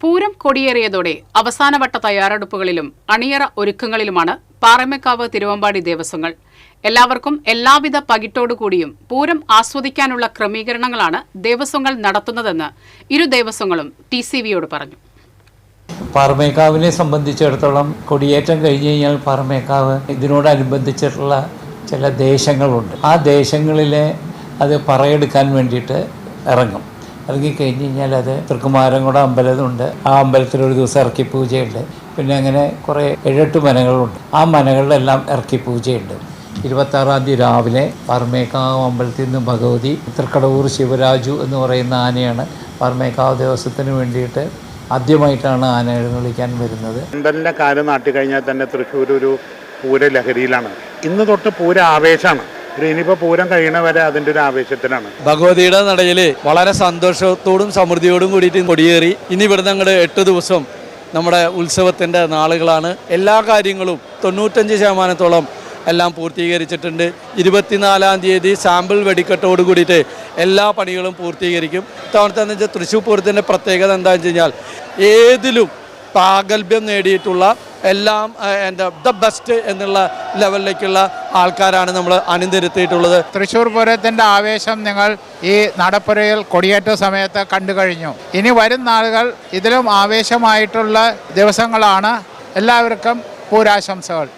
പൂരം കൊടിയേറിയതോടെ അവസാനവട്ട തയ്യാറെടുപ്പുകളിലും അണിയറ ഒരുക്കങ്ങളിലുമാണ് പാറമേക്കാവ് തിരുവമ്പാടി ദേവസ്വങ്ങൾ. എല്ലാവർക്കും എല്ലാവിധ പകിട്ടോടുകൂടിയും പൂരം ആസ്വദിക്കാനുള്ള ക്രമീകരണങ്ങളാണ് ദേവസ്വങ്ങൾ നടത്തുന്നതെന്ന് ഇരു ദേവസ്വങ്ങളും TCVയോട് പറഞ്ഞു. പാറമേക്കാവിനെ സംബന്ധിച്ചിടത്തോളം കൊടിയേറ്റം കഴിഞ്ഞ് കഴിഞ്ഞാൽ പാറമേക്കാവ് ഇതിനോടനുബന്ധിച്ചിട്ടുള്ള ചില ദേശങ്ങളുണ്ട്. ആ ദേശങ്ങളിലെ അത് പറയെടുക്കാൻ വേണ്ടിയിട്ട് ഇറങ്ങിക്കഴിഞ്ഞ് കഴിഞ്ഞാൽ അത് തൃക്കുമാരൻകുട അമ്പലമുണ്ട്. ആ അമ്പലത്തിൽ ഒരു ദിവസം ഇറക്കി പൂജയുണ്ട്. പിന്നെ അങ്ങനെ കുറേ 7-8 മനകളുണ്ട്. ആ മനകളിലെല്ലാം ഇറക്കി പൂജയുണ്ട്. 26-ാം തീയതി രാവിലെ പാറമേക്കാവ് അമ്പലത്തിൽ നിന്ന് ഭഗവതി തൃക്കടവൂർ ശിവരാജു എന്ന് പറയുന്ന ആനയാണ് പാറമേക്കാവ് ദേവസ്വത്തിന് വേണ്ടിയിട്ട് ആദ്യമായിട്ടാണ് ആന എഴുന്നള്ളിക്കാൻ വരുന്നത്. പന്തലിൻ്റെ കാലം നാട്ടിക്കഴിഞ്ഞാൽ തന്നെ തൃശ്ശൂർ ഒരു പൂരലഹരിയിലാണ്. ഇന്ന് തൊട്ട് പൂര ആവേശമാണ്. ഇനിയിപ്പോൾ പൂരം കഴിയണവരെ അതിൻ്റെ ഒരു ആവേശത്തിലാണ്. ഭഗവതിയുടെ നടയിൽ വളരെ സന്തോഷത്തോടും സമൃദ്ധിയോടും കൂടിയിട്ട് കൊടിയേറി. ഇനി ഇവിടുന്ന് അങ്ങോട്ട് 8 ദിവസം നമ്മുടെ ഉത്സവത്തിൻ്റെ നാളുകളാണ്. എല്ലാ കാര്യങ്ങളും 95% എല്ലാം പൂർത്തീകരിച്ചിട്ടുണ്ട്. 24-ാം തീയതി സാമ്പിൾ വെടിക്കെട്ടോട് കൂടിയിട്ട് എല്ലാ പണികളും പൂർത്തീകരിക്കും. ഇത്തവണത്തെ വെച്ചാൽ തൃശ്ശൂർ പൂരത്തിൻ്റെ പ്രത്യേകത എന്താണെന്ന് വെച്ച് കഴിഞ്ഞാൽ ഏതിലും പ്രാഗൽഭ്യം നേടിയിട്ടുള്ള എല്ലാം ദ ബെസ്റ്റ് എന്നുള്ള ലെവലിലേക്കുള്ള ആൾക്കാരാണ് നമ്മൾ അണിനിരത്തിയിട്ടുള്ളത്. തൃശ്ശൂർ പൂരത്തിൻ്റെ ആവേശം നിങ്ങൾ ഈ നടപ്പുരയിൽ കൊടിയേറ്റ സമയത്ത് കണ്ടു കഴിഞ്ഞു. ഇനി വരും നാളുകൾ ഇതിലും ആവേശമായിട്ടുള്ള ദിവസങ്ങളാണ്. എല്ലാവർക്കും പൂരാശംസകൾ.